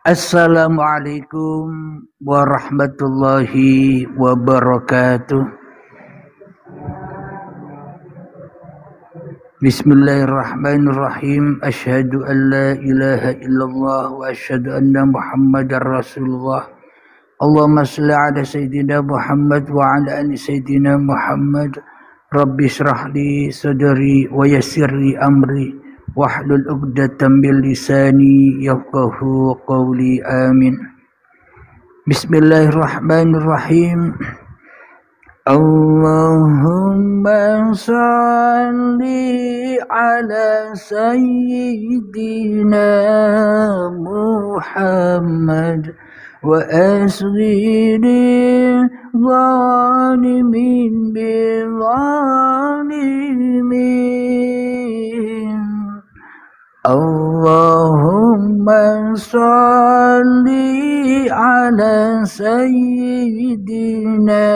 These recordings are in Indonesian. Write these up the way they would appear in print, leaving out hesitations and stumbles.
Assalamualaikum warahmatullahi wabarakatuh. Bismillahirrahmanirrahim. Asyhadu an la ilaha illallah wa asyhadu anna Muhammadar Rasulullah. Allahumma shalli ala sayyidina Muhammad wa ala ali sayyidina Muhammad. Rabbi shrah li sadri wa yassir li amri wahlul 'uqdatam min lisani yafqahu qawli. Amin. Bismillahirrahmanirrahim. Allahumma salli ala sayyidina Muhammad wa asghiri zalimin bil zalimin. Allahumma salli ala sayyidina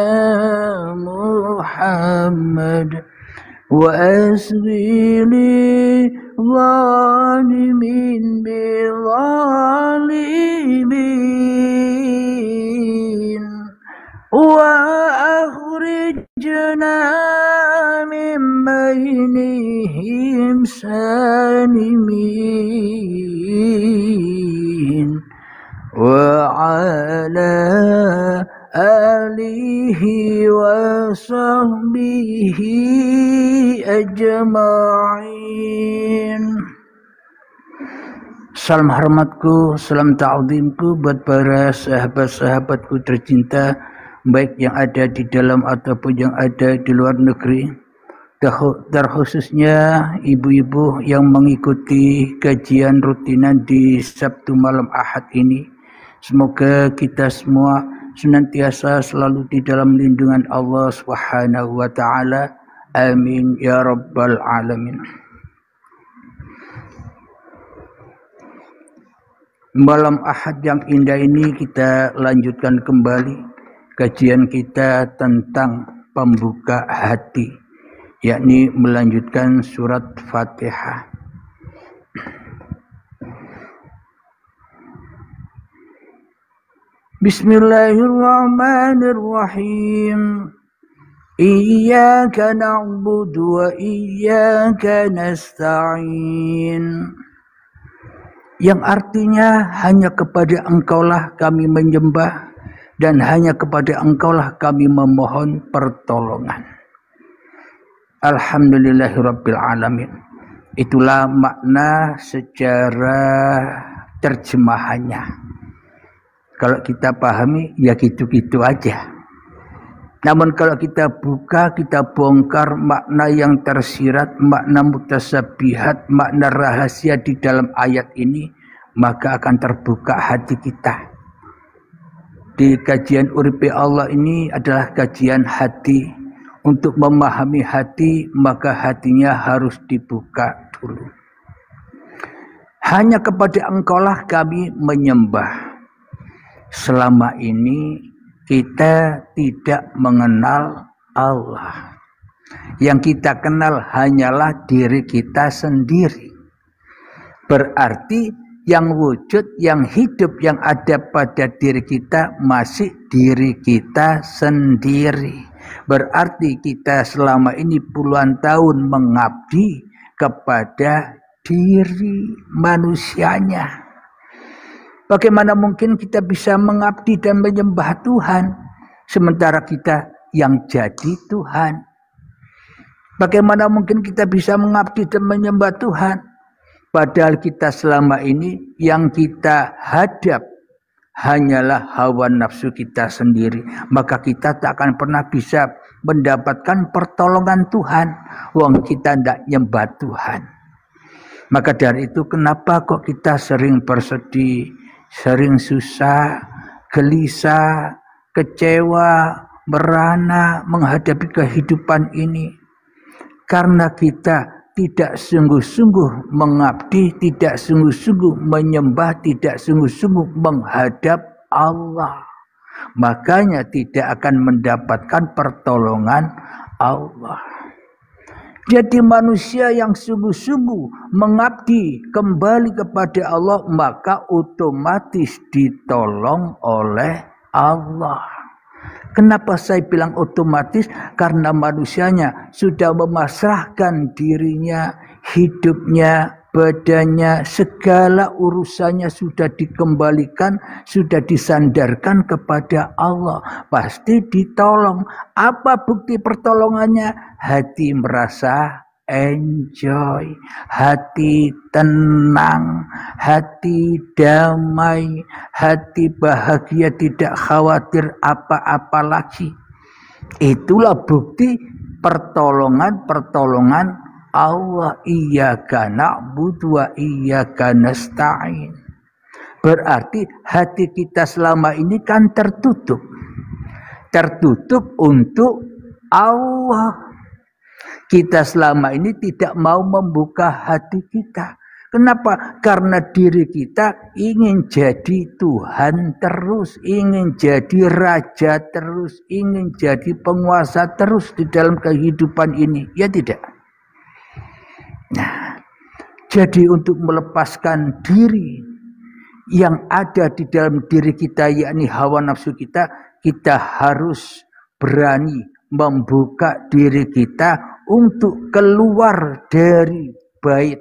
Muhammad wa asghiri zalimin bil zalimin wa akhrijna min bainihim salimin wa ala alihi wa sahbihi ajma'in. Salam hormatku, salam ta'zimku buat para sahabat-sahabatku tercinta, baik yang ada di dalam ataupun yang ada di luar negeri, terkhususnya ibu-ibu yang mengikuti kajian rutinan di Sabtu malam Ahad ini. Semoga kita semua senantiasa selalu di dalam lindungan Allah Subhanahu wa taala. Amin ya rabbal alamin. Malam Ahad yang indah ini kita lanjutkan kembali kajian kita tentang pembuka hati, yakni melanjutkan surat Fatihah. Bismillahirrahmanirrahim. Iyyaka na'budu wa iyyaka nasta'in. Yang artinya hanya kepada Engkaulah kami menyembah dan hanya kepada Engkaulah kami memohon pertolongan. Alhamdulillahirabbil alamin. Itulah makna secara terjemahannya. Kalau kita pahami ya gitu-gitu aja. Namun kalau kita buka, kita bongkar makna yang tersirat, makna mutasabihat, makna rahasia di dalam ayat ini, maka akan terbuka hati kita. Di kajian Uripe Allah ini adalah kajian hati. Untuk memahami hati, maka hatinya harus dibuka dulu. Hanya kepada Engkaulah kami menyembah. Selama ini kita tidak mengenal Allah. Yang kita kenal hanyalah diri kita sendiri. Berarti yang wujud, yang hidup, yang ada pada diri kita masih diri kita sendiri. Berarti kita selama ini puluhan tahun mengabdi kepada diri manusianya. Bagaimana mungkin kita bisa mengabdi dan menyembah Tuhan sementara kita yang jadi Tuhan? Bagaimana mungkin kita bisa mengabdi dan menyembah Tuhan padahal kita selama ini yang kita hadap hanyalah hawa nafsu kita sendiri? Maka kita tak akan pernah bisa mendapatkan pertolongan Tuhan. Wong kita tidak nyembah Tuhan. Maka dari itu kenapa kok kita sering bersedih, sering susah, gelisah, kecewa, merana menghadapi kehidupan ini? Karena kita tidak sungguh-sungguh mengabdi, tidak sungguh-sungguh menyembah, tidak sungguh-sungguh menghadap Allah. Makanya tidak akan mendapatkan pertolongan Allah. Jadi manusia yang sungguh-sungguh mengabdi kembali kepada Allah, maka otomatis ditolong oleh Allah. Kenapa saya bilang otomatis? Karena manusianya sudah memasrahkan dirinya, hidupnya, badannya, segala urusannya sudah dikembalikan, sudah disandarkan kepada Allah. Pasti ditolong. Apa bukti pertolongannya? Hati merasa enjoy, hati tenang, hati damai, hati bahagia, tidak khawatir apa-apa lagi. Itulah bukti pertolongan Allah. Iyyaka na'budu wa iyyaka nasta'in. Berarti hati kita selama ini kan tertutup untuk Allah. Kita selama ini tidak mau membuka hati kita. Kenapa? Karena diri kita ingin jadi Tuhan terus, ingin jadi raja terus, ingin jadi penguasa terus di dalam kehidupan ini. Ya tidak? Nah, jadi untuk melepaskan diri yang ada di dalam diri kita, yakni hawa nafsu kita, kita harus berani membuka diri kita untuk keluar dari bait.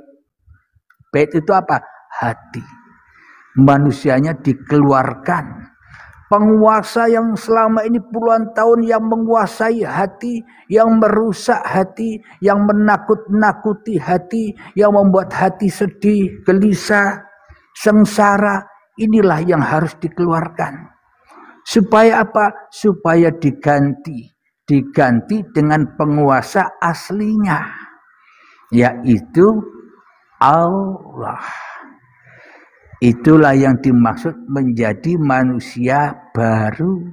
Bait itu apa? Hati. Manusianya dikeluarkan. Penguasa yang selama ini puluhan tahun yang menguasai hati, yang merusak hati, yang menakut-nakuti hati, yang membuat hati sedih, gelisah, sengsara, inilah yang harus dikeluarkan. Supaya apa? Supaya diganti dengan penguasa aslinya, yaitu Allah. Itulah yang dimaksud menjadi manusia baru.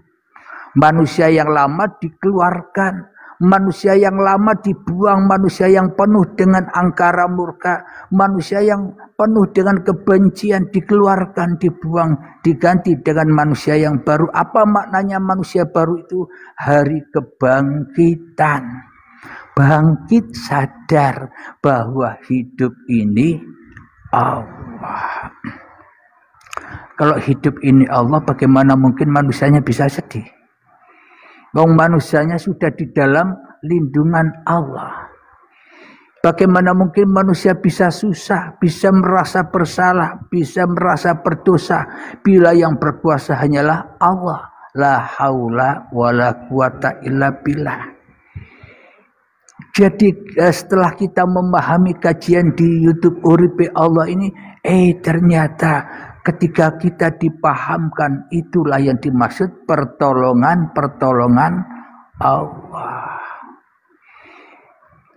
Manusia yang lama dikeluarkan, manusia yang lama dibuang, manusia yang penuh dengan angkara murka, manusia yang penuh dengan kebencian dikeluarkan, dibuang, diganti dengan manusia yang baru. Apa maknanya manusia baru itu? Hari kebangkitan. Bangkit sadar bahwa hidup ini Allah. Kalau hidup ini Allah, bagaimana mungkin manusianya bisa sedih? Wong manusianya sudah di dalam lindungan Allah. Bagaimana mungkin manusia bisa susah, bisa merasa bersalah, bisa merasa berdosa, bila yang berkuasa hanyalah Allah. La haula wala quwata illa billah. Jadi setelah kita memahami kajian di YouTube Uripe Allah ini, ternyata ketika kita dipahamkan, itulah yang dimaksud pertolongan Allah.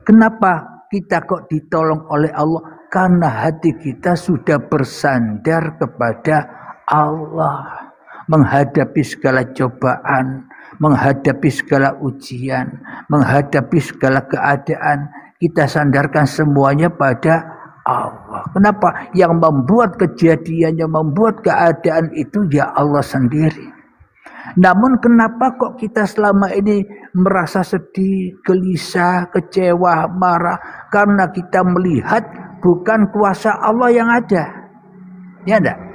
Kenapa kita kok ditolong oleh Allah? Karena hati kita sudah bersandar kepada Allah. Menghadapi segala cobaan, menghadapi segala ujian, menghadapi segala keadaan, kita sandarkan semuanya pada Allah. Kenapa? Yang membuat kejadian, yang membuat keadaan itu ya Allah sendiri. Namun kenapa kok kita selama ini merasa sedih, gelisah, kecewa, marah? Karena kita melihat bukan kuasa Allah yang ada. Ya enggak?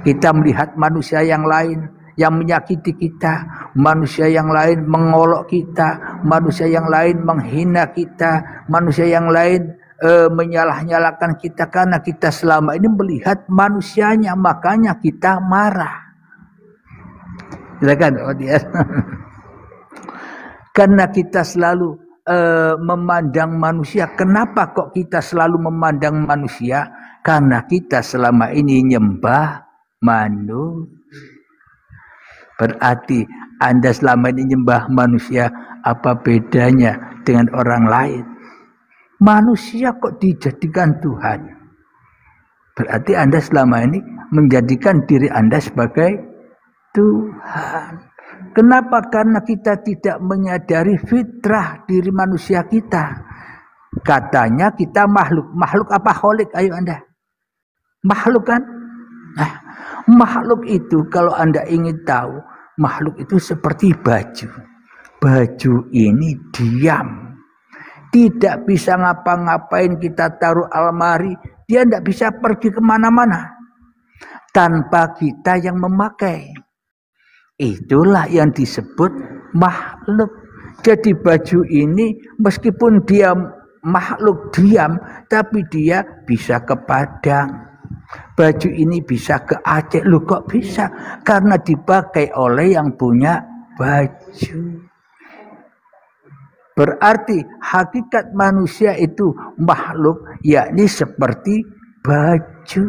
Kita melihat manusia yang lain yang menyakiti kita, manusia yang lain mengolok kita, manusia yang lain menghina kita, manusia yang lain menyalah-nyalakan kita. Karena kita selama ini melihat manusianya, makanya kita marah. Silakan. Karena kita selalu memandang manusia. Kenapa kok kita selalu memandang manusia? Karena kita selama ini nyembah manusia. Berarti Anda selama ini nyembah manusia, apa bedanya dengan orang lain? Manusia kok dijadikan Tuhan? Berarti Anda selama ini menjadikan diri Anda sebagai Tuhan. Kenapa? Karena kita tidak menyadari fitrah diri manusia kita. Katanya kita makhluk. Makhluk apa kholik? Ayo Anda. Makhluk kan? Nah, makhluk itu kalau Anda ingin tahu, makhluk itu seperti baju. Baju ini diam. tidak bisa ngapa-ngapain, kita taruh almari, dia tidak bisa pergi kemana-mana tanpa kita yang memakai. Itulah yang disebut makhluk. Jadi baju ini meskipun dia makhluk diam, tapi dia bisa ke Padang. Baju ini bisa ke Aceh. Loh kok bisa? Karena dipakai oleh yang punya baju. Berarti hakikat manusia itu makhluk, yakni seperti baju.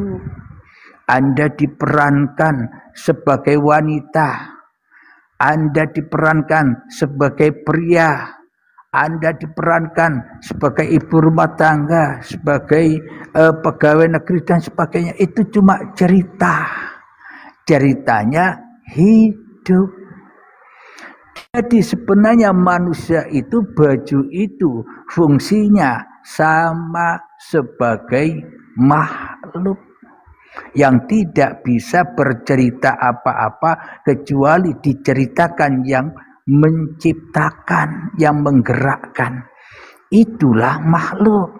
Anda diperankan sebagai wanita, Anda diperankan sebagai pria, Anda diperankan sebagai ibu rumah tangga, sebagai pegawai negeri dan sebagainya. Itu cuma cerita. Ceritanya hidup. Jadi sebenarnya manusia itu, baju itu fungsinya sama sebagai makhluk yang tidak bisa bercerita apa-apa kecuali diceritakan yang menciptakan, yang menggerakkan. Itulah makhluk.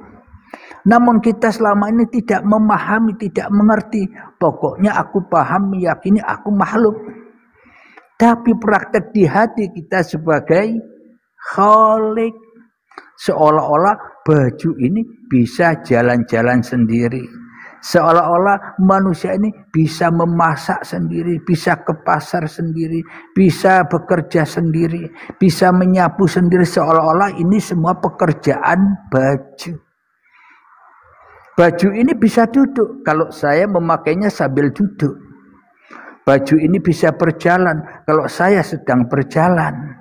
Namun kita selama ini tidak memahami, tidak mengerti. Pokoknya aku paham, meyakini aku makhluk. Tapi praktek di hati kita sebagai khalik. Seolah-olah baju ini bisa jalan-jalan sendiri. Seolah-olah manusia ini bisa memasak sendiri, bisa ke pasar sendiri, bisa bekerja sendiri, bisa menyapu sendiri. Seolah-olah ini semua pekerjaan baju. Baju ini bisa duduk kalau saya memakainya sambil duduk. Baju ini bisa berjalan kalau saya sedang berjalan.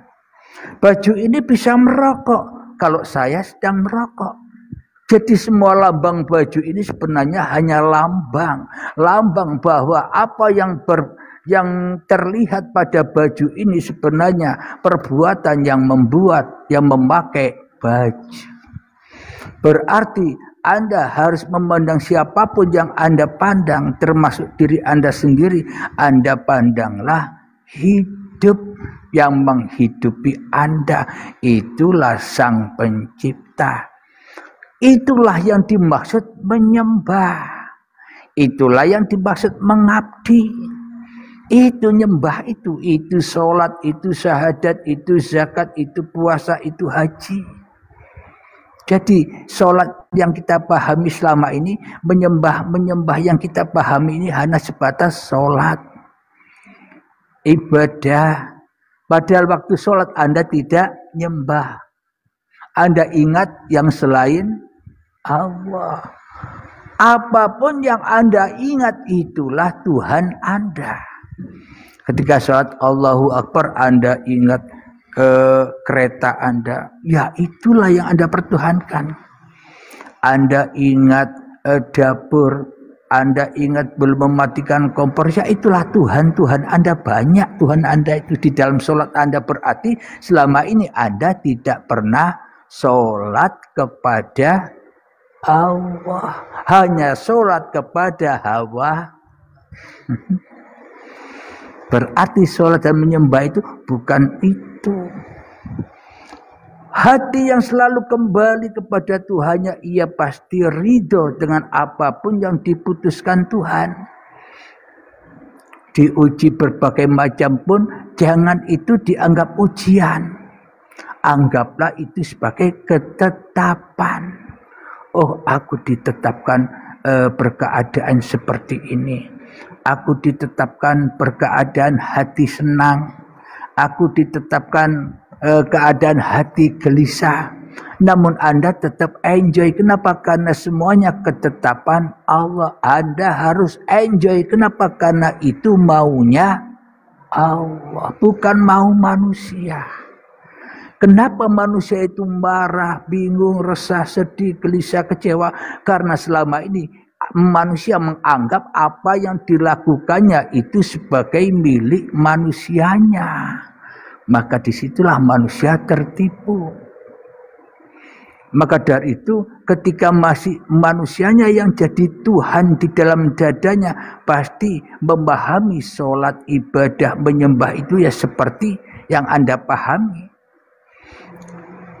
Baju ini bisa merokok kalau saya sedang merokok. Jadi semua lambang baju ini sebenarnya hanya lambang. Lambang bahwa apa yang terlihat pada baju ini sebenarnya perbuatan yang membuat, yang memakai baju. Berarti Anda harus memandang siapapun yang Anda pandang, termasuk diri Anda sendiri. Anda pandanglah hidup yang menghidupi Anda. Itulah Sang Pencipta. Itulah yang dimaksud menyembah. Itulah yang dimaksud mengabdi. Itu nyembah itu sholat, itu syahadat, itu zakat, itu puasa, itu haji. Jadi sholat yang kita pahami selama ini, menyembah yang kita pahami ini hanya sebatas sholat, ibadah. Padahal waktu sholat Anda tidak nyembah. Anda ingat yang selain Allah. Apapun yang Anda ingat itulah Tuhan Anda. Ketika sholat Allahu Akbar Anda ingat kereta Anda, ya itulah yang Anda pertuhankan. Anda ingat dapur, Anda ingat belum mematikan kompor, ya itulah Tuhan Anda. Banyak Tuhan Anda itu di dalam sholat Anda. Berarti selama ini Anda tidak pernah sholat kepada Allah, hanya sholat kepada hawa. Berarti sholat dan menyembah itu bukan itu. Hati yang selalu kembali kepada Tuhannya, ia pasti ridho dengan apapun yang diputuskan Tuhan. Diuji berbagai macam pun, jangan itu dianggap ujian. Anggaplah itu sebagai ketetapan. Oh, aku ditetapkan berkeadaan seperti ini. Aku ditetapkan berkeadaan hati senang. Aku ditetapkan keadaan hati gelisah. Namun Anda tetap enjoy. Kenapa? Karena semuanya ketetapan Allah. Anda harus enjoy. Kenapa? Karena itu maunya Allah, bukan mau manusia. Kenapa manusia itu marah, bingung, resah, sedih, gelisah, kecewa? Karena selama ini manusia menganggap apa yang dilakukannya itu sebagai milik manusianya. Maka disitulah manusia tertipu. Maka dari itu ketika masih manusianya yang jadi Tuhan di dalam dadanya, pasti memahami sholat, ibadah, menyembah itu ya seperti yang Anda pahami.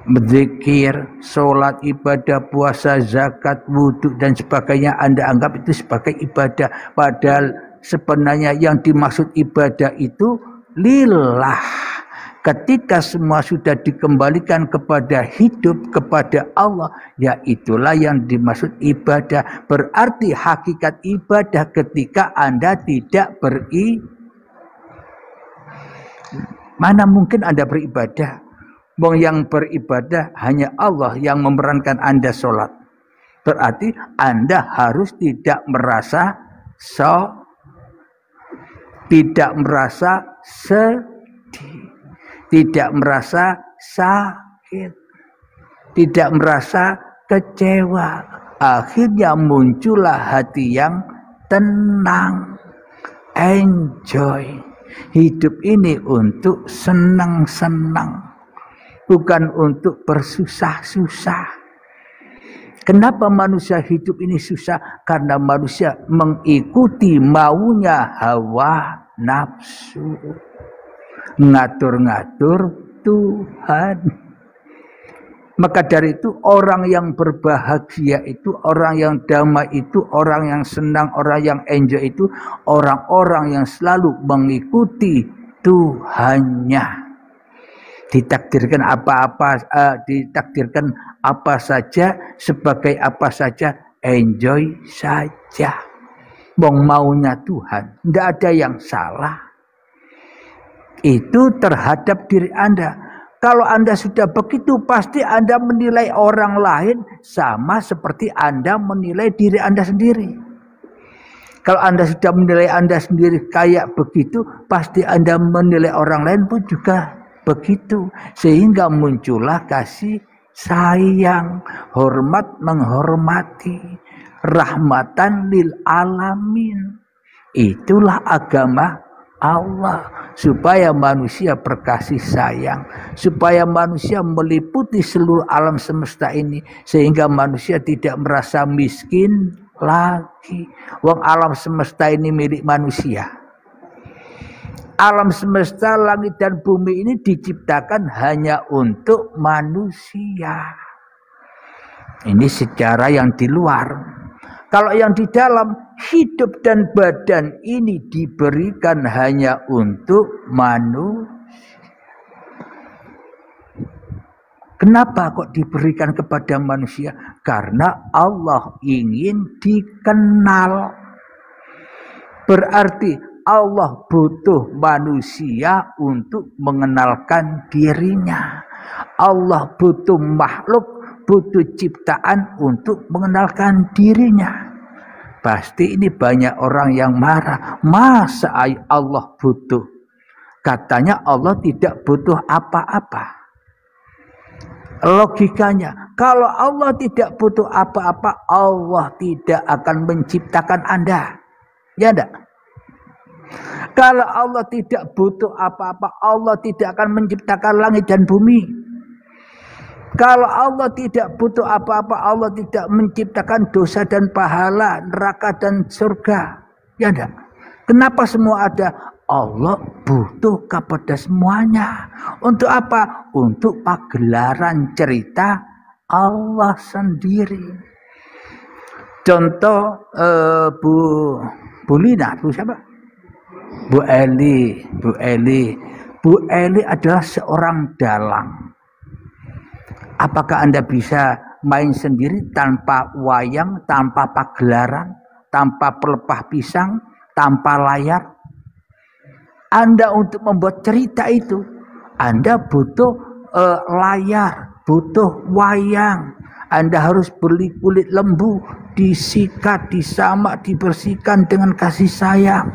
berzikir, sholat, ibadah, puasa, zakat, wudhu dan sebagainya Anda anggap itu sebagai ibadah. Padahal sebenarnya yang dimaksud ibadah itu lillah. Ketika semua sudah dikembalikan kepada hidup, kepada Allah, ya itulah yang dimaksud ibadah. Berarti hakikat ibadah ketika Anda tidak mana mungkin Anda beribadah? Yang beribadah hanya Allah yang memerankan Anda sholat. Berarti Anda harus tidak merasa tidak merasa sedih, tidak merasa sakit, tidak merasa kecewa. Akhirnya muncullah hati yang tenang, enjoy. Hidup ini untuk senang-senang, bukan untuk bersusah-susah. Kenapa manusia hidup ini susah? Karena manusia mengikuti maunya hawa nafsu. Ngatur-ngatur Tuhan. Maka dari itu orang yang berbahagia itu, orang yang damai itu, orang yang senang, orang yang enjoy itu, orang-orang yang selalu mengikuti Tuhannya. Ditakdirkan apa-apa, ditakdirkan apa saja, sebagai apa saja, enjoy saja. Maunya Tuhan, tidak ada yang salah. Itu terhadap diri Anda. Kalau Anda sudah begitu, pasti Anda menilai orang lain sama seperti Anda menilai diri Anda sendiri. Kalau Anda sudah menilai Anda sendiri kayak begitu, pasti Anda menilai orang lain pun juga begitu. Sehingga muncullah kasih sayang, hormat menghormati, rahmatan lil alamin. Itulah agama Allah, supaya manusia berkasih sayang, supaya manusia meliputi seluruh alam semesta ini, sehingga manusia tidak merasa miskin lagi. Wong alam semesta ini milik manusia. Alam semesta, langit dan bumi ini diciptakan hanya untuk manusia. Ini secara yang di luar. Kalau yang di dalam, hidup dan badan ini diberikan hanya untuk manusia. Kenapa kok diberikan kepada manusia? Karena Allah ingin dikenal. Berarti Allah butuh manusia untuk mengenalkan dirinya. Allah butuh makhluk, butuh ciptaan untuk mengenalkan dirinya. Pasti ini banyak orang yang marah. Masa Allah butuh? Katanya Allah tidak butuh apa-apa. Logikanya, kalau Allah tidak butuh apa-apa, Allah tidak akan menciptakan Anda. Ya enggak? Kalau Allah tidak butuh apa-apa, Allah tidak akan menciptakan langit dan bumi. Kalau Allah tidak butuh apa-apa, Allah tidak menciptakan dosa dan pahala, neraka dan surga. Ya enggak? Kenapa semua ada? Allah butuh kepada semuanya. Untuk apa? Untuk pagelaran cerita Allah sendiri. Contoh Bu Lina, Bu siapa? Bu Eli adalah seorang dalang. Apakah Anda bisa main sendiri tanpa wayang, tanpa pagelaran, tanpa pelepah pisang, tanpa layar? Anda untuk membuat cerita itu, Anda butuh layar, butuh wayang. Anda harus beli kulit lembu, disikat, disamak, dibersihkan dengan kasih sayang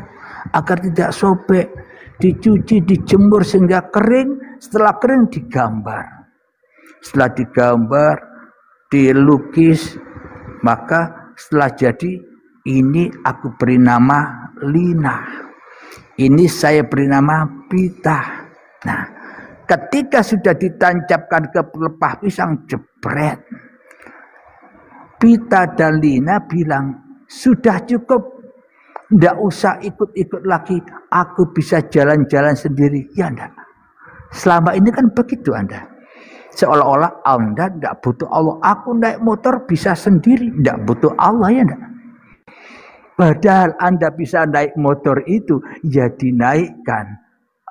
agar tidak sobek, dicuci, dijemur sehingga kering. Setelah kering digambar. Setelah digambar, dilukis, maka setelah jadi, ini aku beri nama Lina. Ini saya beri nama Pita. Nah, ketika sudah ditancapkan ke pelepah pisang, jebret. Pita dan Lina bilang, sudah cukup. Tidak usah ikut-ikut lagi. Aku bisa jalan-jalan sendiri. Ya enggak. Selama ini kan begitu Anda. Seolah-olah Anda tidak butuh Allah. Aku naik motor bisa sendiri, tidak butuh Allah ya enggak? Padahal Anda bisa naik motor itu, ya dinaikkan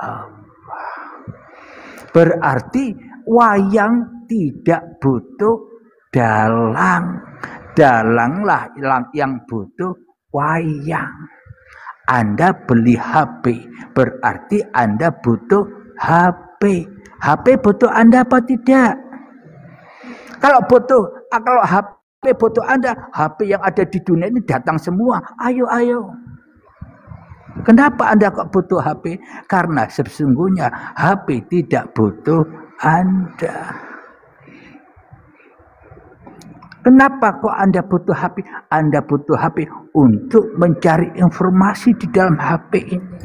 Allah. Berarti wayang tidak butuh dalang. Dalanglah yang butuh wayang. Anda beli HP, berarti Anda butuh HP. HP butuh Anda apa tidak? Kalau HP butuh Anda, HP yang ada di dunia ini datang semua. Ayo. Kenapa Anda kok butuh HP? Karena sesungguhnya HP tidak butuh Anda. Kenapa kok Anda butuh HP? Anda butuh HP untuk mencari informasi di dalam HP ini.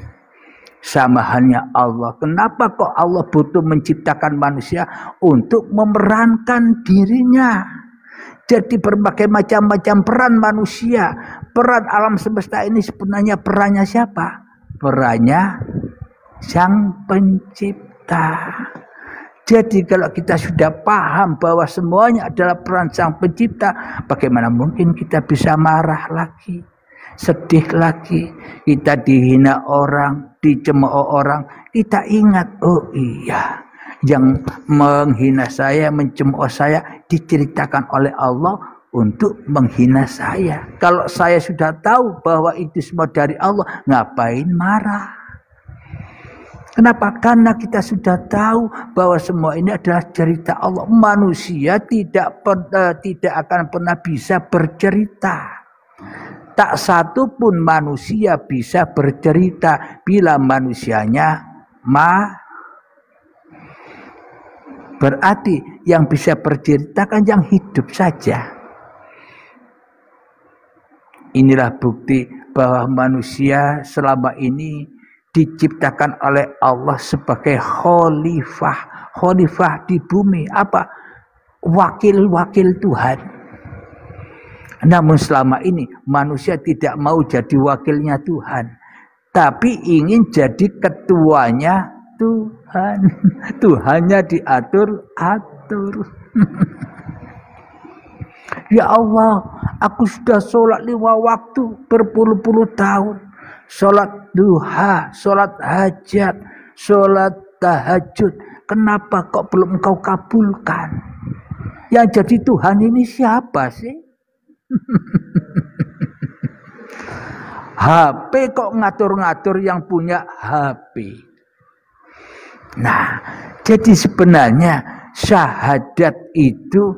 Sama halnya Allah. Kenapa kok Allah butuh menciptakan manusia? Untuk memerankan dirinya. Jadi berbagai macam-macam peran manusia. Peran alam semesta ini sebenarnya perannya siapa? Perannya Sang Pencipta. Jadi kalau kita sudah paham bahwa semuanya adalah peran Sang Pencipta, bagaimana mungkin kita bisa marah lagi, sedih lagi, kita dihina orang, dicemooh orang, kita ingat, oh iya, yang menghina saya, mencemooh saya diceritakan oleh Allah untuk menghina saya. Kalau saya sudah tahu bahwa itu semua dari Allah, ngapain marah? Kenapa? Karena kita sudah tahu bahwa semua ini adalah cerita Allah. Manusia tidak akan pernah bisa bercerita. Tak satu pun manusia bisa bercerita bila manusianya berarti yang bisa bercerita kan yang hidup saja. Inilah bukti bahwa manusia selama ini diciptakan oleh Allah sebagai khalifah. Khalifah di bumi. Apa? Wakil-wakil Tuhan. Namun selama ini manusia tidak mau jadi wakilnya Tuhan. Tapi ingin jadi ketuanya Tuhan. Tuhannya diatur-atur. Ya Allah, aku sudah sholat 5 waktu berpuluh-puluh tahun. Sholat duha, sholat hajat, sholat tahajud. Kenapa kok belum engkau kabulkan? Yang jadi Tuhan ini siapa sih? HP kok ngatur-ngatur yang punya HP. Nah, jadi sebenarnya syahadat itu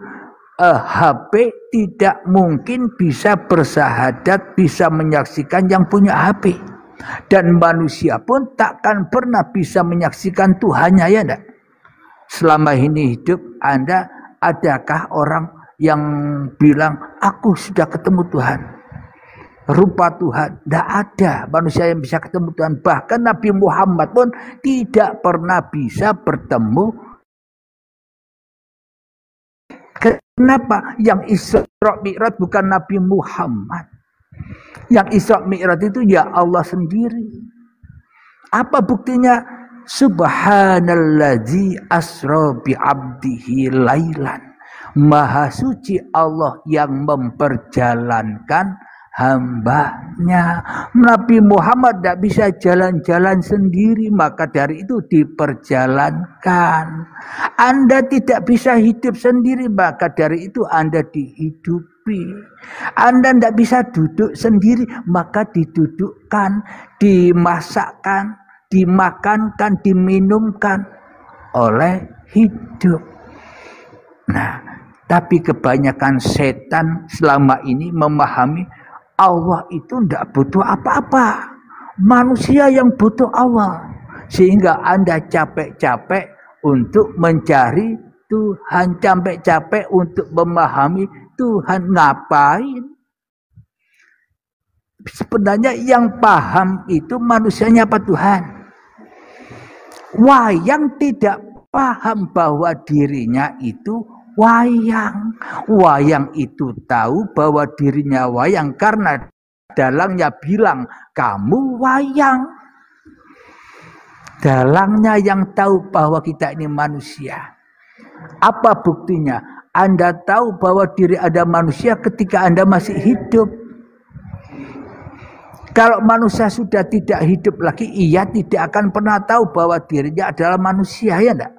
HP tidak mungkin bisa bersahadat, bisa menyaksikan yang punya HP. Dan manusia pun takkan pernah bisa menyaksikan Tuhannya, ya enggak? Selama ini hidup Anda, adakah orang yang bilang, aku sudah ketemu Tuhan? Rupa Tuhan, tidak ada manusia yang bisa ketemu Tuhan. Bahkan Nabi Muhammad pun tidak pernah bisa bertemu. Kenapa? Yang Isra Mi'raj bukan Nabi Muhammad. Yang Isra Mi'raj itu ya Allah sendiri. Apa buktinya? Subhanallazi asra bi'abdihi lailan. Maha suci Allah yang memperjalankan hambanya. Nabi Muhammad tidak bisa jalan-jalan sendiri, maka dari itu diperjalankan. Anda tidak bisa hidup sendiri, maka dari itu Anda dihidupi. Anda tidak bisa duduk sendiri, maka didudukkan, dimasakkan, dimakankan, diminumkan oleh hidup. Nah, tapi kebanyakan setan selama ini memahami Allah itu tidak butuh apa-apa. Manusia yang butuh Allah. Sehingga Anda capek-capek untuk mencari Tuhan. Capek-capek untuk memahami Tuhan. Ngapain? Sebenarnya yang paham itu manusianya apa Tuhan? Wayang tidak paham bahwa dirinya itu wayang. Wayang itu tahu bahwa dirinya wayang karena dalangnya bilang kamu wayang. Dalangnya yang tahu bahwa kita ini manusia. Apa buktinya? Anda tahu bahwa diri Anda manusia ketika Anda masih hidup. Kalau manusia sudah tidak hidup lagi, ia tidak akan pernah tahu bahwa dirinya adalah manusia, ya enggak?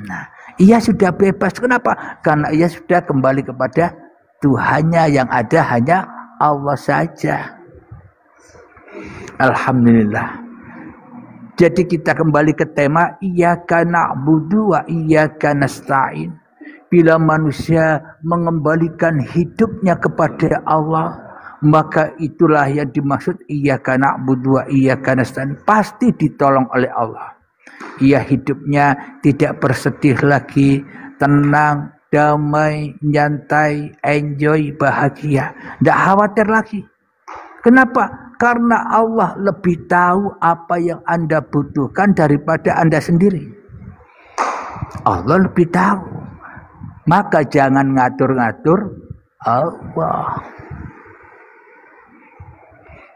Nah, ia sudah bebas. Kenapa? Karena ia sudah kembali kepada Tuhannya, yang ada hanya Allah saja. Alhamdulillah. Jadi kita kembali ke tema iyyaka na'budu wa iyyaka nasta'in. Bila manusia mengembalikan hidupnya kepada Allah, maka itulah yang dimaksud iyyaka na'budu wa iyyaka nasta'in. Pasti ditolong oleh Allah. Ia hidupnya tidak bersedih lagi, tenang, damai, nyantai, enjoy, bahagia. Tidak khawatir lagi. Kenapa? Karena Allah lebih tahu apa yang Anda butuhkan daripada Anda sendiri. Allah lebih tahu. Maka jangan ngatur-ngatur Allah.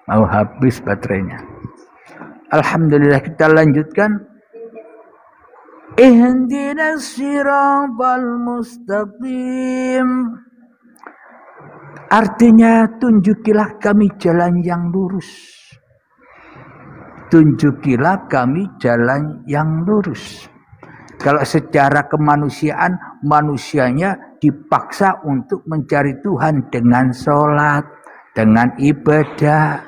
Mau habis baterainya. Alhamdulillah, kita lanjutkan. Ihdinas siratal mustaqim. Artinya tunjukilah kami jalan yang lurus. Tunjukilah kami jalan yang lurus. Kalau secara kemanusiaan, manusianya dipaksa untuk mencari Tuhan dengan sholat, dengan ibadah.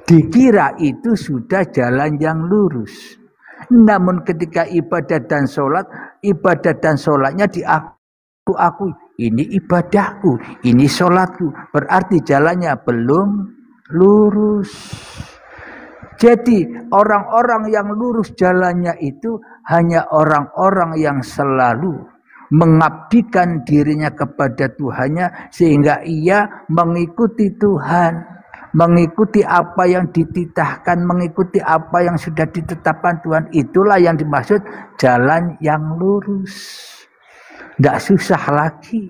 Dikira itu sudah jalan yang lurus. Namun ketika ibadah dan sholatnya diakui. Ini ibadahku, ini sholatku. Berarti jalannya belum lurus. Jadi orang-orang yang lurus jalannya itu hanya orang-orang yang selalu mengabdikan dirinya kepada Tuhannya, sehingga ia mengikuti Tuhan, mengikuti apa yang dititahkan, mengikuti apa yang sudah ditetapkan Tuhan. Itulah yang dimaksud jalan yang lurus. Tidak susah lagi,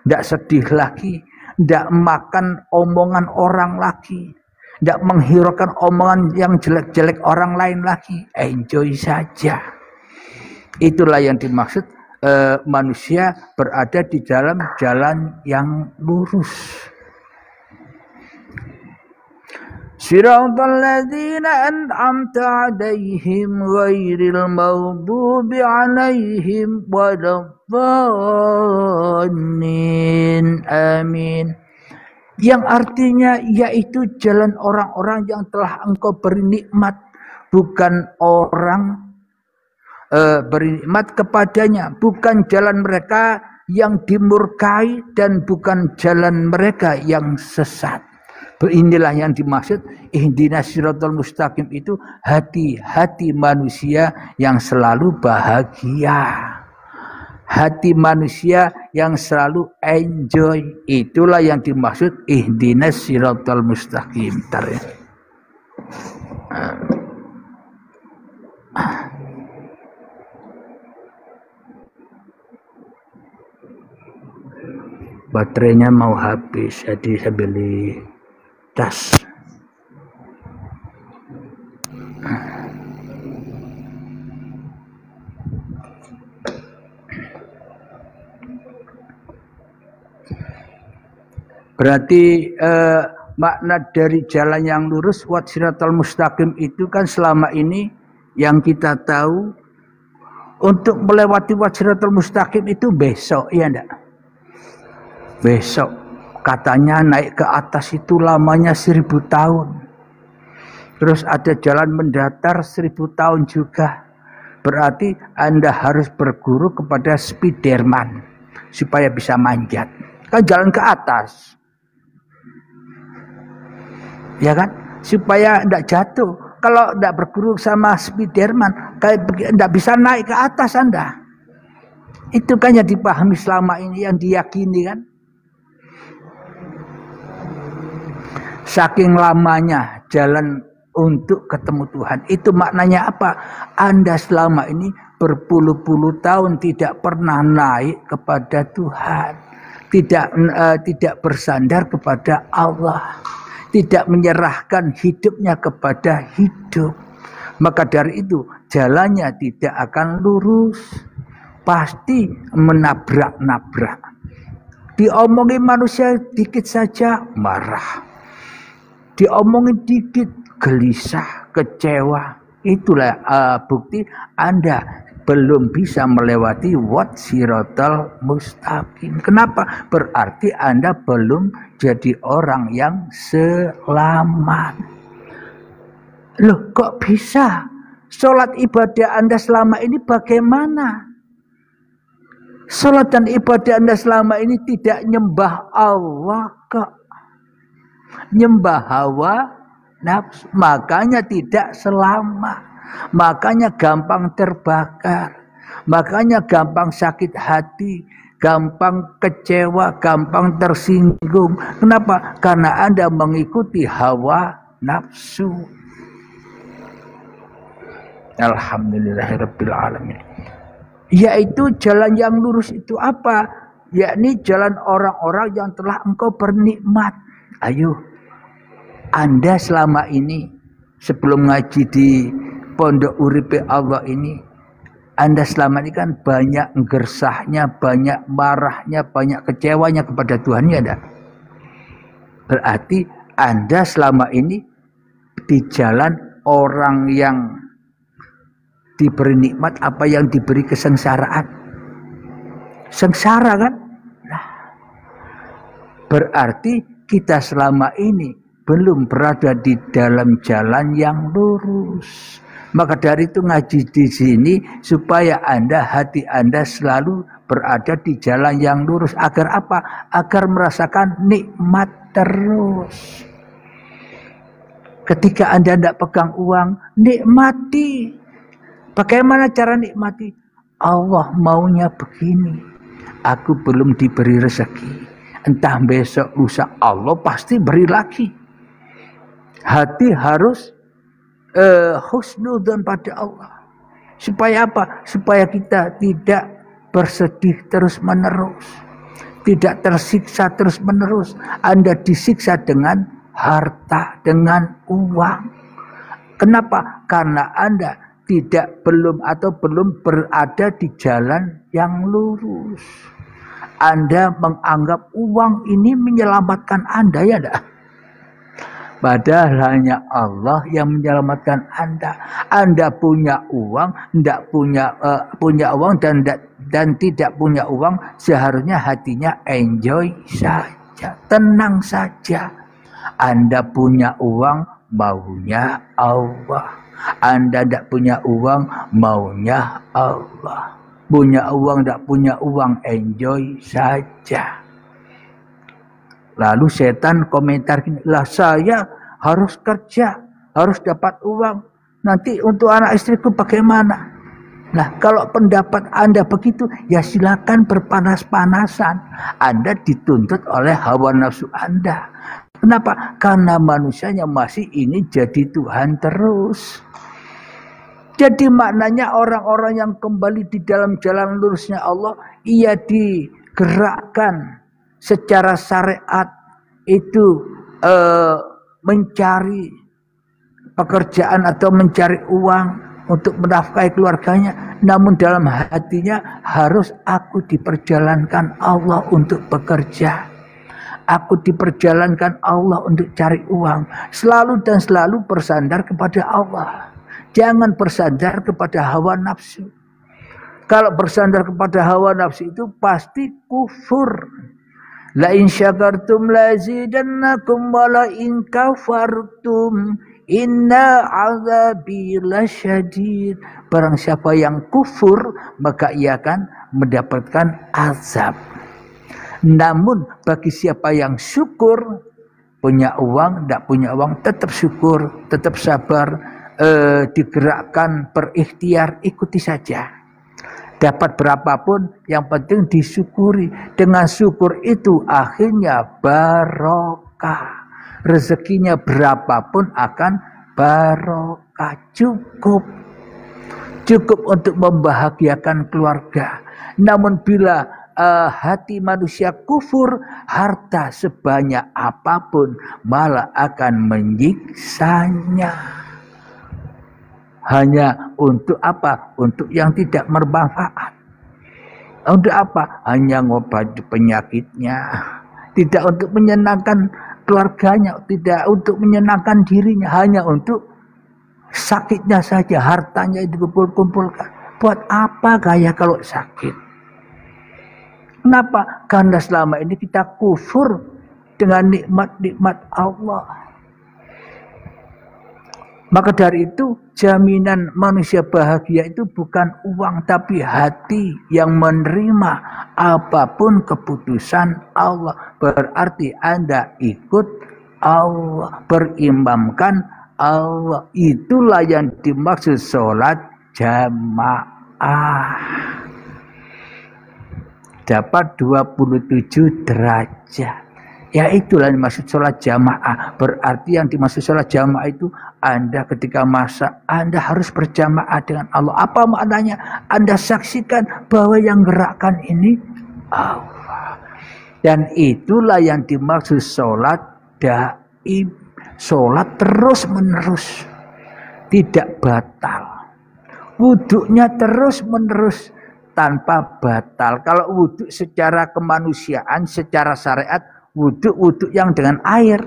tidak sedih lagi, tidak makan omongan orang lagi, tidak menghiraukan omongan yang jelek-jelek orang lain lagi. Enjoy saja. Itulah yang dimaksud manusia berada di dalam jalan yang lurus. Siratal ladzina an'amta 'alaihim ghairil maghdubi 'alaihim waladdallin. Amin. Yang artinya yaitu jalan orang-orang yang telah Engkau beri nikmat, bukan orang beri nikmat kepadanya, bukan jalan mereka yang dimurkai dan bukan jalan mereka yang sesat. Inilah yang dimaksud ihdinas siratal mustaqim, itu hati-hati manusia yang selalu bahagia. Hati manusia yang selalu enjoy. Itulah yang dimaksud ihdinas siratal mustaqim. Baterainya mau habis, jadi saya beli tas. Berarti makna dari jalan yang lurus wat siratal mustaqim itu kan selama ini yang kita tahu, untuk melewati wat siratal mustaqim itu besok, ya enggak? Besok. Katanya naik ke atas itu lamanya 1000 tahun. Terus ada jalan mendatar 1000 tahun juga. Berarti Anda harus berguru kepada Spiderman supaya bisa manjat. Kan jalan ke atas. Ya kan? Supaya tidak jatuh. Kalau tidak berguru sama Spiderman, tidak bisa naik ke atas Anda. Itu kan yang dipahami selama ini, yang diyakini kan. Saking lamanya jalan untuk ketemu Tuhan. Itu maknanya apa? Anda selama ini berpuluh-puluh tahun tidak pernah naik kepada Tuhan. Tidak bersandar kepada Allah. Tidak menyerahkan hidupnya kepada hidup. Maka dari itu jalannya tidak akan lurus. pasti menabrak-nabrak. Diomongin manusia dikit saja marah. Diomongin dikit gelisah, kecewa. Itulah bukti Anda belum bisa melewati siratal mustaqim. Kenapa? Berarti Anda belum jadi orang yang selamat. Loh, kok bisa? Sholat ibadah Anda selama ini bagaimana? Sholat dan ibadah Anda selama ini tidak nyembah Allah kok. Nyembah hawa nafsu. Makanya tidak selamat. Makanya gampang terbakar. Makanya gampang sakit hati. Gampang kecewa. Gampang tersinggung. Kenapa? Karena Anda mengikuti hawa nafsu. Alhamdulillahirabbil alamin. Yaitu jalan yang lurus itu apa? Yakni jalan orang-orang yang telah engkau bernikmat. Ayo, Anda selama ini sebelum ngaji di Pondok Uripe Allah ini, Anda selama ini kan banyak gersahnya, banyak marahnya, banyak kecewanya kepada Tuhan, ya enggak? Berarti Anda selama ini di jalan orang yang diberi nikmat, apa yang diberi kesengsaraan. Sengsara kan? Nah, berarti kita selama ini belum berada di dalam jalan yang lurus. Maka dari itu ngaji di sini supaya hati Anda selalu berada di jalan yang lurus. Agar apa? Agar merasakan nikmat terus. Ketika Anda tidak pegang uang, nikmati. Bagaimana cara nikmati? Allah maunya begini. Aku belum diberi rezeki. Entah besok lusa Allah pasti beri lagi. Hati harus husnudzon pada Allah. Supaya apa? Supaya kita tidak bersedih terus menerus. Tidak tersiksa terus menerus. Anda disiksa dengan harta, dengan uang. Kenapa? Karena Anda belum berada di jalan yang lurus. Anda menganggap uang ini menyelamatkan Anda, ya enggak? Padahal hanya Allah yang menyelamatkan Anda. Anda punya uang, tidak punya uang dan tidak punya uang, seharusnya hatinya enjoy saja, tenang saja. Anda punya uang, maunya Allah. Anda tidak punya uang, maunya Allah. Punya uang, tidak punya uang, enjoy saja. Lalu setan komentar gini, lah saya harus kerja, harus dapat uang. Nanti untuk anak istriku bagaimana? Nah, kalau pendapat Anda begitu, ya silakan berpanas-panasan. Anda dituntut oleh hawa nafsu Anda. Kenapa? Karena manusianya masih ingin jadi Tuhan terus. Jadi maknanya orang-orang yang kembali di dalam jalan lurusnya Allah, ia digerakkan secara syariat itu mencari pekerjaan atau mencari uang untuk menafkahi keluarganya. Namun dalam hatinya harus aku diperjalankan Allah untuk bekerja. Aku diperjalankan Allah untuk cari uang. Selalu dan selalu bersandar kepada Allah. Jangan bersandar kepada hawa nafsu. Kalau bersandar kepada hawa nafsu itu pasti kufur. La in syakartum lazidannakum wa la in kafartum inna azabi lasyadid. Barang siapa yang kufur maka ia akan mendapatkan azab. Namun bagi siapa yang syukur, punya uang, tidak punya uang, tetap syukur, tetap sabar. Digerakkan berikhtiar, ikuti saja. Dapat berapapun, yang penting disyukuri. Dengan syukur itu akhirnya barokah. Rezekinya berapapun akan barokah. Cukup untuk membahagiakan keluarga. Namun bila hati manusia kufur, harta sebanyak apapun malah akan menyiksanya. Hanya untuk apa? Untuk yang tidak bermanfaat. Untuk apa? Hanya ngobati penyakitnya. Tidak untuk menyenangkan keluarganya, tidak untuk menyenangkan dirinya, hanya untuk sakitnya saja, hartanya itu kumpul-kumpulkan. Buat apa kaya kalau sakit? Kenapa? Karena selama ini kita kufur dengan nikmat-nikmat Allah. Maka dari itu jaminan manusia bahagia itu bukan uang tapi hati yang menerima apapun keputusan Allah. Berarti Anda ikut Allah, berimamkan Allah. Itulah yang dimaksud sholat jamaah. Dapat 27 derajat. Ya itulah yang dimaksud sholat jamaah. Berarti yang dimaksud sholat jamaah itu Anda ketika masak, Anda harus berjamaah dengan Allah. Apa maknanya? Anda saksikan bahwa yang gerakkan ini Allah. Dan itulah yang dimaksud sholat daim. Sholat terus menerus. Tidak batal. Wuduknya terus menerus. Tanpa batal. Kalau wuduk secara kemanusiaan, secara syariat, wuduk yang dengan air.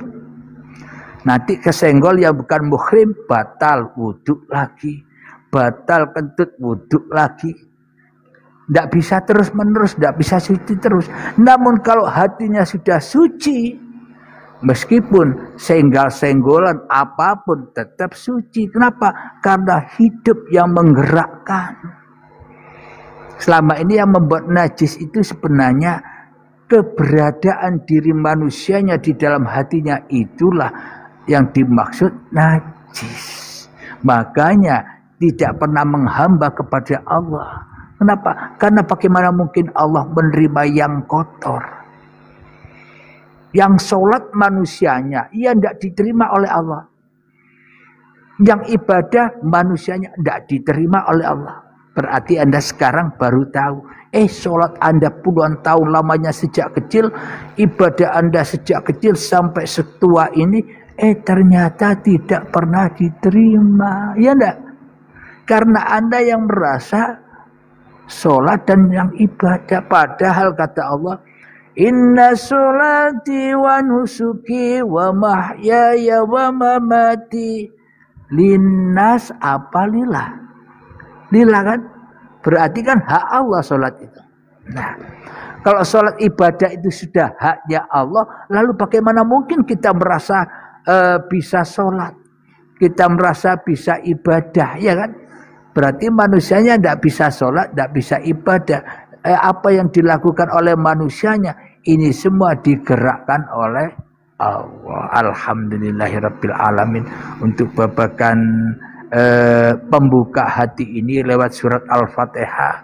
Nanti kesenggol yang bukan muhrim, batal wuduk lagi. Batal kentut, wuduk lagi. Tidak bisa terus menerus, tidak bisa suci terus. Namun kalau hatinya sudah suci, meskipun senggol-senggolan apapun tetap suci. Kenapa? Karena hidup yang menggerakkan. Selama ini yang membuat najis itu sebenarnya keberadaan diri manusianya di dalam hatinya, itulah yang dimaksud najis. Makanya tidak pernah menghamba kepada Allah. Kenapa? Karena bagaimana mungkin Allah menerima yang kotor. Yang sholat manusianya, ia tidak diterima oleh Allah. Yang ibadah manusianya tidak diterima oleh Allah. Berarti Anda sekarang baru tahu. Sholat Anda puluhan tahun lamanya sejak kecil. Ibadah Anda sejak kecil sampai setua ini. Ternyata tidak pernah diterima. Ya enggak? Karena Anda yang merasa sholat dan yang ibadah. Padahal kata Allah, inna sholati wa nusuki wa mahyaya wa mamati linnas apalillah. Lillah kan? Berarti kan hak Allah sholat itu. Nah, kalau sholat ibadah itu sudah haknya Allah, lalu bagaimana mungkin kita merasa bisa sholat? Kita merasa bisa ibadah, ya kan? Berarti manusianya tidak bisa sholat, tidak bisa ibadah. Apa yang dilakukan oleh manusianya, ini semua digerakkan oleh Allah. Alhamdulillahirabbil alamin. Untuk babakan pembuka hati ini lewat surat Al-Fatihah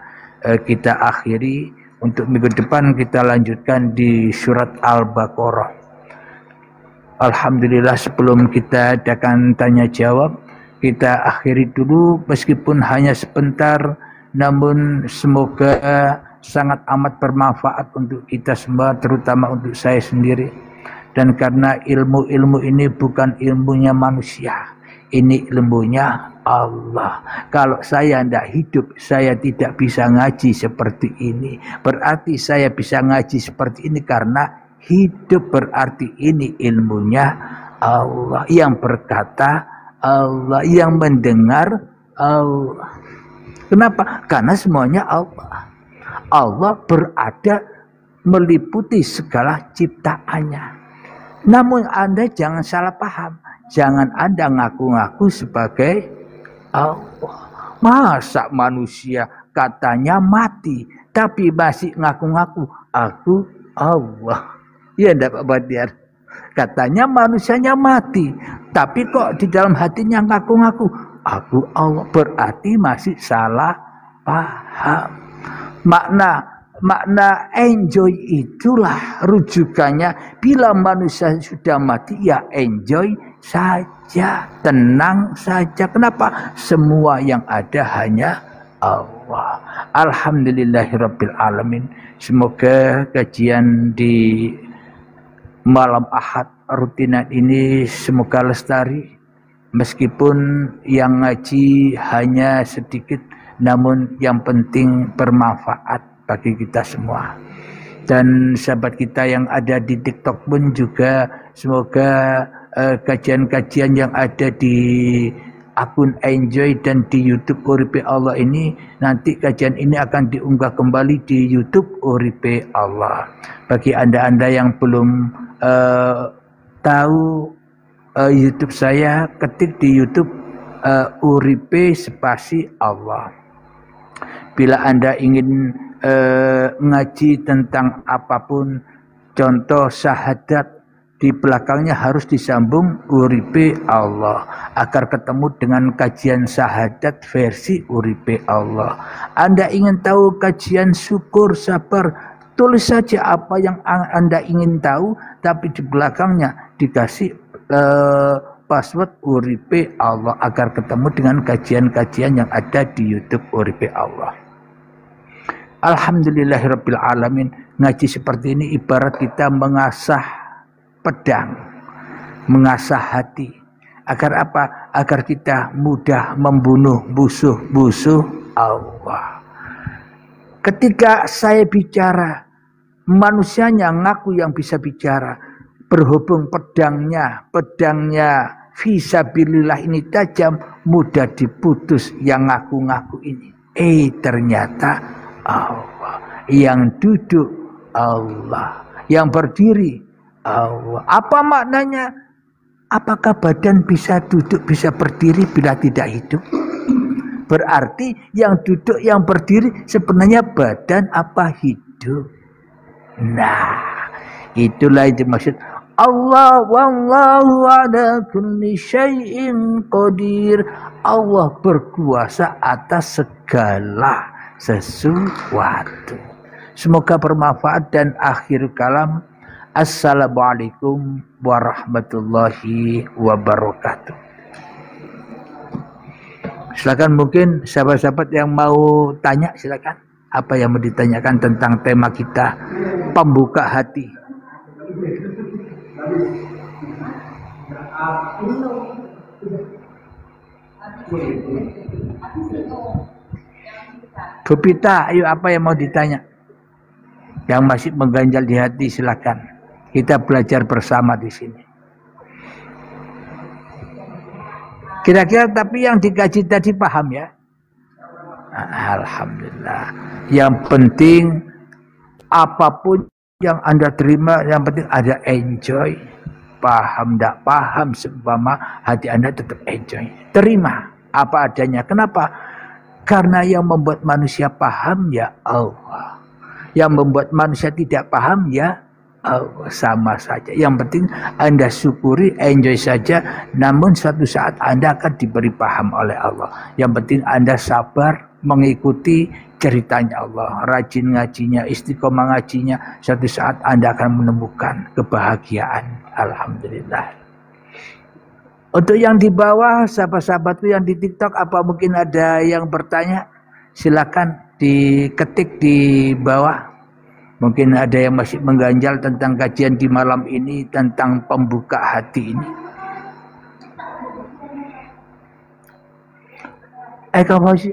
kita akhiri. Untuk minggu depan kita lanjutkan di surat Al-Baqarah. Alhamdulillah, sebelum kita adakan tanya jawab, kita akhiri dulu meskipun hanya sebentar, namun semoga sangat amat bermanfaat untuk kita semua, terutama untuk saya sendiri. Dan karena ilmu-ilmu ini bukan ilmunya manusia, ini ilmunya Allah. Kalau saya tidak hidup, saya tidak bisa ngaji seperti ini. Berarti saya bisa ngaji seperti ini karena hidup. Berarti ini ilmunya Allah. Yang berkata Allah, yang mendengar Allah. Kenapa? Karena semuanya Allah. Allah berada meliputi segala ciptaannya. Namun Anda jangan salah paham. Jangan Anda ngaku-ngaku sebagai Allah. Masa manusia katanya mati, tapi masih ngaku-ngaku aku Allah. Ya enggak Pak Badiar? Katanya manusianya mati, tapi kok di dalam hatinya ngaku-ngaku aku Allah. Berarti masih salah paham. Makna enjoy itulah rujukannya. Bila manusia sudah mati, ya enjoy saja, tenang saja. Kenapa? Semua yang ada hanya Allah. Alhamdulillahirabbil alamin. Semoga kajian di malam Ahad rutinan ini semoga lestari. Meskipun yang ngaji hanya sedikit, namun yang penting bermanfaat. bagi kita semua. Dan sahabat kita yang ada di TikTok pun juga semoga kajian-kajian yang ada di akun Enjoy dan di YouTube Uripe Allah ini, nanti kajian ini akan diunggah kembali di YouTube Uripe Allah. Bagi anda-anda yang belum tahu YouTube saya, ketik di YouTube Uripe spasi Allah. Bila anda ingin ngaji tentang apapun, contoh syahadat, di belakangnya harus disambung Uripe Allah agar ketemu dengan kajian syahadat versi Uripe Allah. Anda ingin tahu kajian syukur, sabar, tulis saja apa yang Anda ingin tahu, tapi di belakangnya dikasih password Uripe Allah agar ketemu dengan kajian-kajian yang ada di YouTube Uripe Allah. Alhamdulillahirabbil alamin. Ngaji seperti ini ibarat kita mengasah pedang, mengasah hati. Agar apa? Agar kita mudah membunuh musuh-musuh Allah. Ketika saya bicara, manusianya ngaku yang bisa bicara. Berhubung pedangnya fisabilillah ini tajam, mudah diputus yang ngaku-ngaku ini. Ternyata Allah. Yang duduk Allah. Yang berdiri Allah. Apa maknanya? Apakah badan bisa duduk, bisa berdiri bila tidak hidup? Berarti yang duduk, yang berdiri sebenarnya badan apa hidup? Nah, itulah itu maksud Allah, wallahu ala kulli syai'in qadir. Allah berkuasa atas segala sesuatu. Semoga bermanfaat dan akhir kalam. Assalamualaikum warahmatullahi wabarakatuh. Silakan, mungkin sahabat-sahabat yang mau tanya, silakan. Apa yang mau ditanyakan tentang tema kita, pembuka hati. Bu Pita, ayo, apa yang mau ditanya? Yang masih mengganjal di hati, silakan. Kita belajar bersama di sini. Kira-kira tapi yang dikaji tadi paham ya? Alhamdulillah. Yang penting apapun yang Anda terima, yang penting ada enjoy. Paham tidak paham, seumpama hati Anda tetap enjoy. Terima apa adanya. Kenapa? Karena yang membuat manusia paham ya Allah. Yang membuat manusia tidak paham ya Allah, sama saja. Yang penting Anda syukuri, enjoy saja. Namun suatu saat Anda akan diberi paham oleh Allah. Yang penting Anda sabar mengikuti ceritanya Allah. Rajin ngajinya, istiqomah ngajinya. Suatu saat Anda akan menemukan kebahagiaan. Alhamdulillah. Untuk yang di bawah, sahabat-sahabatku yang di TikTok, apa mungkin ada yang bertanya? Silakan diketik di bawah. Mungkin ada yang masih mengganjal tentang kajian di malam ini, tentang pembuka hati ini. Kamu sih?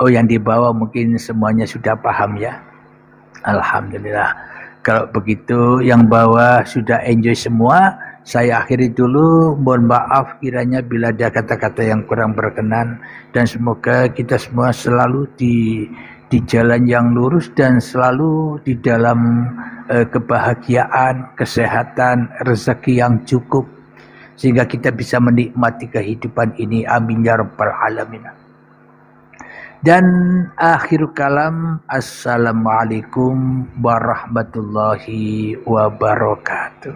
Oh, yang di bawah mungkin semuanya sudah paham ya. Alhamdulillah. Kalau begitu yang bawah sudah enjoy semua, saya akhiri dulu. Mohon maaf kiranya bila ada kata-kata yang kurang berkenan. Dan semoga kita semua selalu di jalan yang lurus dan selalu di dalam kebahagiaan, kesehatan, rezeki yang cukup. Sehingga kita bisa menikmati kehidupan ini. Amin ya rabbal alamin. Dan akhir kalam, assalamualaikum warahmatullahi wabarakatuh.